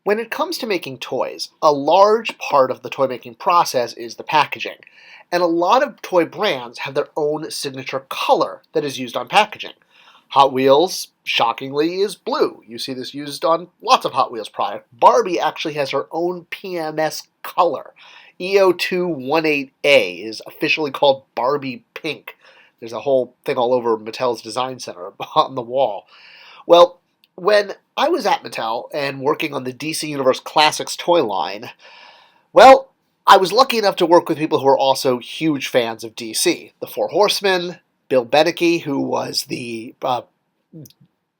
When it comes to making toys, a large part of the toy making process is the packaging. And a lot of toy brands have their own signature color that is used on packaging. Hot Wheels, shockingly, is blue. You see this used on lots of Hot Wheels product. Barbie actually has her own PMS color. EO218A is officially called Barbie Pink. There's a whole thing all over Mattel's design center on the wall. Well, when I was at Mattel and working on the DC Universe Classics toy line, well, I was lucky enough to work with people who are also huge fans of DC. The Four Horsemen, Bill Beneke, who was the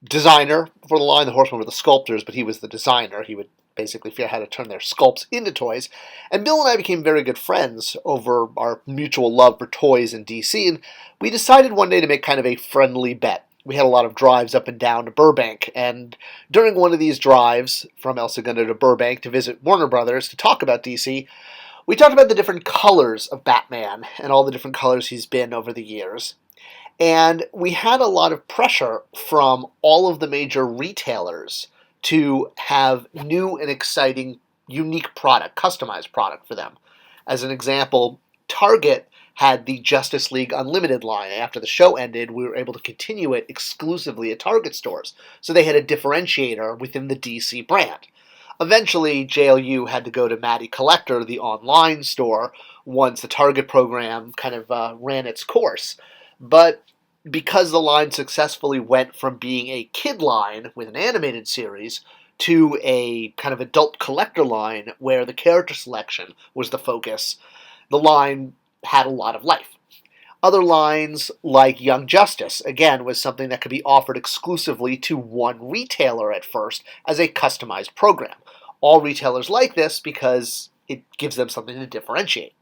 designer for the line. The Horsemen were the sculptors, but he was the designer. He would basically figure out how to turn their sculpts into toys. And Bill and I became very good friends over our mutual love for toys in DC, and we decided one day to make kind of a friendly bet. We had a lot of drives up and down to Burbank, and during one of these drives from El Segundo to Burbank to visit Warner Brothers to talk about DC, we talked about the different colors of Batman and all the different colors he's been over the years. And we had a lot of pressure from all of the major retailers to have new and exciting, unique product, customized product for them. As an example, Target had the Justice League Unlimited line. After the show ended, we were able to continue it exclusively at Target stores. So they had a differentiator within the DC brand. Eventually, JLU had to go to Matty Collector, the online store, once the Target program kind of ran its course. But because the line successfully went from being a kid line with an animated series to a kind of adult collector line where the character selection was the focus, the line had a lot of life. Other lines, like Young Justice, again, was something that could be offered exclusively to one retailer at first as a customized program. All retailers like this because it gives them something to differentiate.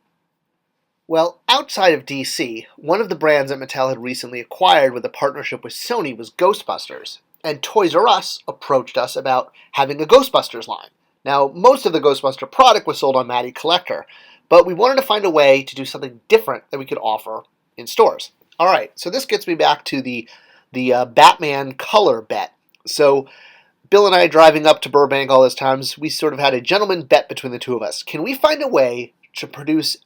Well, outside of DC, one of the brands that Mattel had recently acquired with a partnership with Sony was Ghostbusters, and Toys R Us approached us about having a Ghostbusters line. Now, most of the Ghostbuster product was sold on Matty Collector, but we wanted to find a way to do something different that we could offer in stores. All right, so this gets me back to the Batman color bet. So Bill and I driving up to Burbank all those times, we sort of had a gentleman bet between the two of us. Can we find a way to produce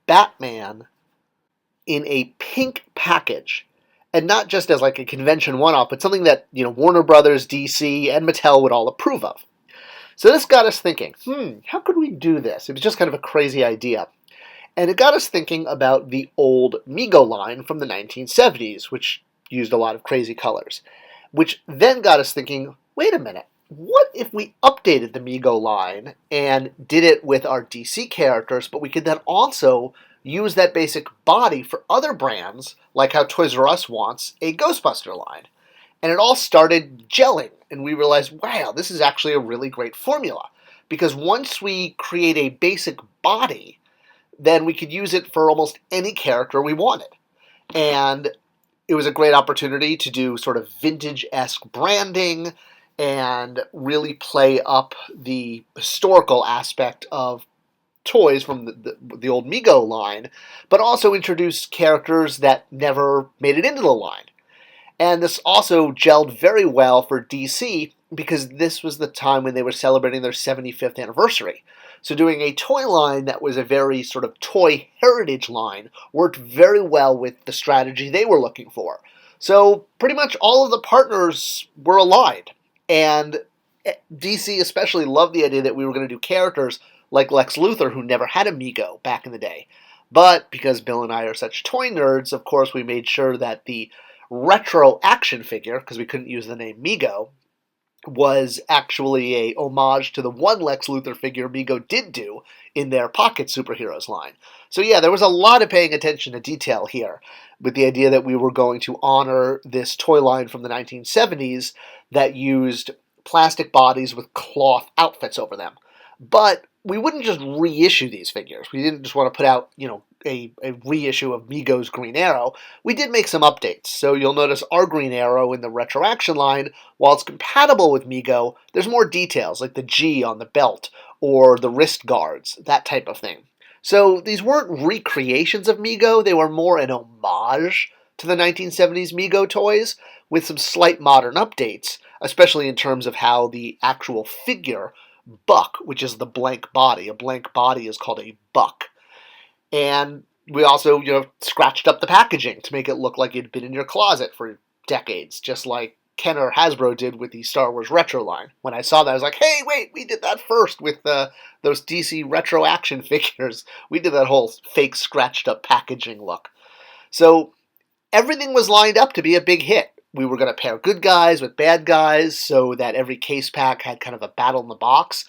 Batman in a pink package, and not just as like a convention one-off, but something that Warner Brothers, DC, and Mattel would all approve of? So this got us thinking, how could we do this? It was just kind of a crazy idea. And it got us thinking about the old MEGO line from the 1970s, which used a lot of crazy colors. Which then got us thinking, wait a minute, what if we updated the MEGO line and did it with our DC characters, but we could then also use that basic body for other brands, like how Toys R Us wants a Ghostbuster line. And it all started gelling, and we realized, wow, this is actually a really great formula. Because once we create a basic body, then we could use it for almost any character we wanted. And it was a great opportunity to do sort of vintage-esque branding and really play up the historical aspect of toys from the old MEGO line, but also introduce characters that never made it into the line. And this also gelled very well for DC because this was the time when they were celebrating their 75th anniversary. So doing a toy line that was a very sort of toy heritage line worked very well with the strategy they were looking for. So pretty much all of the partners were aligned. And DC especially loved the idea that we were going to do characters like Lex Luthor, who never had a MEGO back in the day. But because Bill and I are such toy nerds, of course we made sure that the RetroAction figure, because we couldn't use the name MEGO, was actually a homage to the one Lex Luthor figure MEGO did do in their Pocket Superheroes line. So yeah, there was a lot of paying attention to detail here, with the idea that we were going to honor this toy line from the 1970s that used plastic bodies with cloth outfits over them. But we wouldn't just reissue these figures. We didn't just want to put out, a reissue of MEGO's Green Arrow. We did make some updates. So you'll notice our Green Arrow in the RetroAction line, while it's compatible with MEGO, there's more details, like the G on the belt or the wrist guards, that type of thing. So these weren't recreations of MEGO, they were more an homage to the 1970s MEGO toys with some slight modern updates, especially in terms of how the actual figure buck, which is the blank body. A blank body is called a buck. And we also, scratched up the packaging to make it look like it had been in your closet for decades, just like Ken or Hasbro did with the Star Wars Retro line. When I saw that, I was like, hey, wait, we did that first with those DC RetroAction figures. We did that whole fake scratched up packaging look. So everything was lined up to be a big hit. We were going to pair good guys with bad guys so that every case pack had kind of a battle in the box.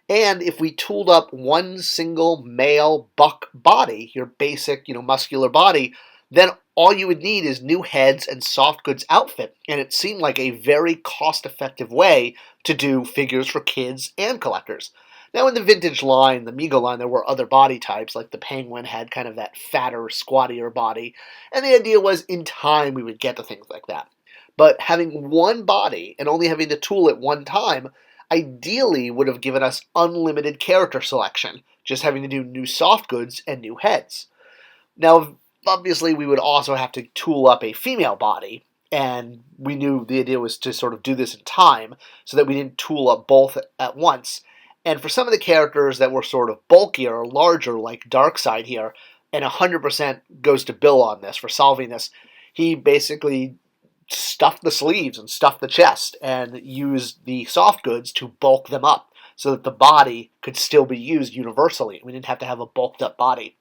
And if we tooled up one single male buck body, your basic, muscular body, then all you would need is new heads and soft goods outfit. And it seemed like a very cost-effective way to do figures for kids and collectors. Now in the vintage line, the MEGO line, there were other body types, like the Penguin had kind of that fatter, squattier body. And the idea was in time we would get to things like that. But having one body and only having to tool it one time ideally would have given us unlimited character selection, just having to do new soft goods and new heads. Now, obviously, we would also have to tool up a female body, and we knew the idea was to sort of do this in time so that we didn't tool up both at once. And for some of the characters that were sort of bulkier or larger, like Darkseid here, and 100% goes to Bill on this for solving this, he basically stuffed the sleeves and stuffed the chest and used the soft goods to bulk them up so that the body could still be used universally. We didn't have to have a bulked up body.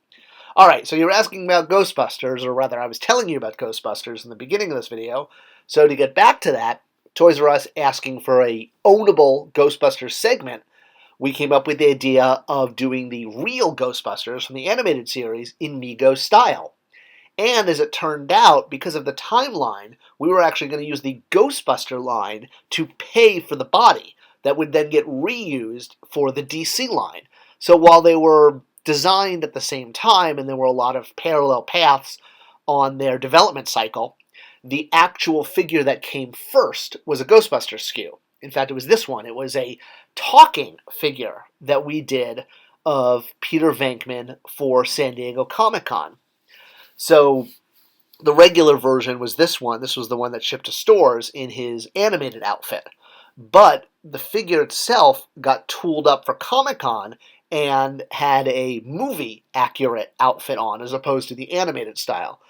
Alright, so you're asking about Ghostbusters, or rather I was telling you about Ghostbusters in the beginning of this video. So to get back to that, Toys R Us asking for a ownable Ghostbusters segment, we came up with the idea of doing the real Ghostbusters from the animated series in MEGO style. And as it turned out, because of the timeline, we were actually going to use the Ghostbuster line to pay for the body that would then get reused for the DC line. So while they were designed at the same time and there were a lot of parallel paths on their development cycle, the actual figure that came first was a Ghostbusters SKU. In fact, it was this one. It was a talking figure that we did of Peter Venkman for San Diego Comic-Con. So the regular version was this one. This was the one that shipped to stores in his animated outfit. But the figure itself got tooled up for Comic-Con and had a movie-accurate outfit on as opposed to the animated style.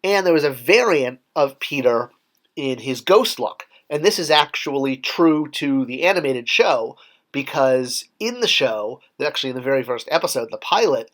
And there was a variant of Peter in his ghost look. And this is actually true to the animated show because in the show, actually in the very first episode, the pilot,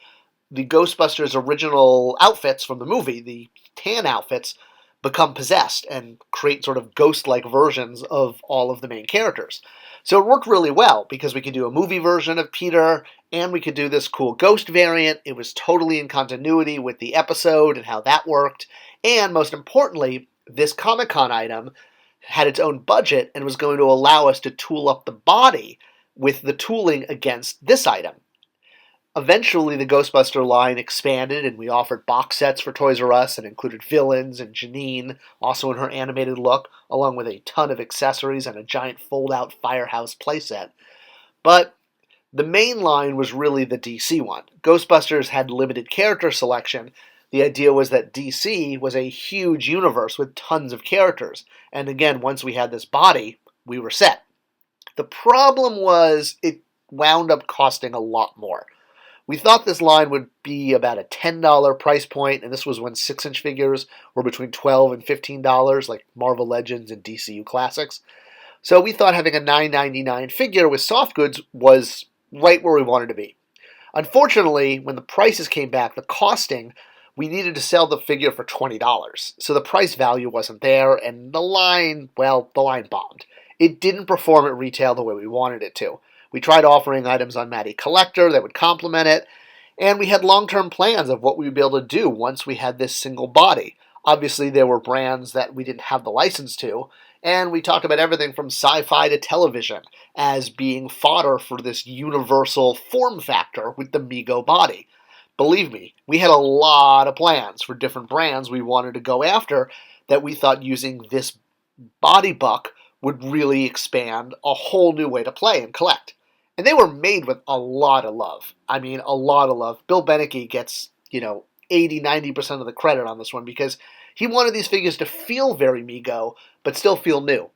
the Ghostbusters original outfits from the movie, the tan outfits, become possessed and create sort of ghost-like versions of all of the main characters. So it worked really well because we could do a movie version of Peter and we could do this cool ghost variant. It was totally in continuity with the episode and how that worked. And most importantly, this Comic-Con item had its own budget and was going to allow us to tool up the body with the tooling against this item. Eventually, the Ghostbuster line expanded, and we offered box sets for Toys R Us and included villains and Janine, also in her animated look, along with a ton of accessories and a giant fold-out firehouse playset. But the main line was really the DC one. Ghostbusters had limited character selection. The idea was that DC was a huge universe with tons of characters. And again, once we had this body, we were set. The problem was it wound up costing a lot more. We thought this line would be about a $10 price point, and this was when 6-inch figures were between $12 and $15, like Marvel Legends and DCU Classics. So we thought having a $9.99 figure with soft goods was right where we wanted to be. Unfortunately, when the prices came back, the costing, we needed to sell the figure for $20. So the price value wasn't there, and the line bombed. It didn't perform at retail the way we wanted it to. We tried offering items on Matty Collector that would complement it, and we had long-term plans of what we would be able to do once we had this single body. Obviously, there were brands that we didn't have the license to, and we talked about everything from sci-fi to television as being fodder for this universal form factor with the MEGO body. Believe me, we had a lot of plans for different brands we wanted to go after that we thought using this body buck would really expand a whole new way to play and collect. And they were made with a lot of love. I mean, a lot of love. Bill Beneke gets, 80-90% of the credit on this one because he wanted these figures to feel very MEGO, but still feel new.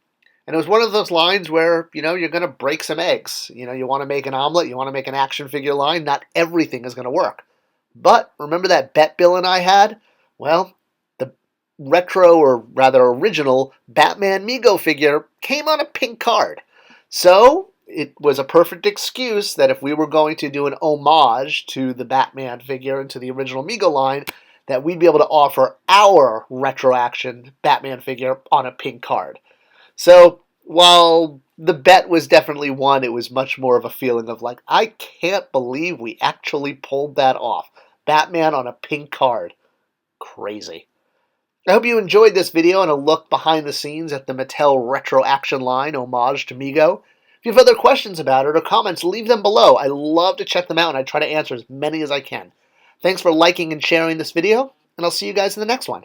And it was one of those lines where, you're going to break some eggs. You want to make an omelet, you want to make an action figure line, not everything is going to work. But remember that bet Bill and I had? Well, the retro, or rather original, Batman MEGO figure came on a pink card. So it was a perfect excuse that if we were going to do an homage to the Batman figure and to the original MEGO line, that we'd be able to offer our RetroAction Batman figure on a pink card. So while the bet was definitely won, it was much more of a feeling of like, I can't believe we actually pulled that off. Batman on a pink card. Crazy. I hope you enjoyed this video and a look behind the scenes at the Mattel RetroAction line homage to MEGO. If you have other questions about it or comments, leave them below. I love to check them out and I try to answer as many as I can. Thanks for liking and sharing this video, and I'll see you guys in the next one.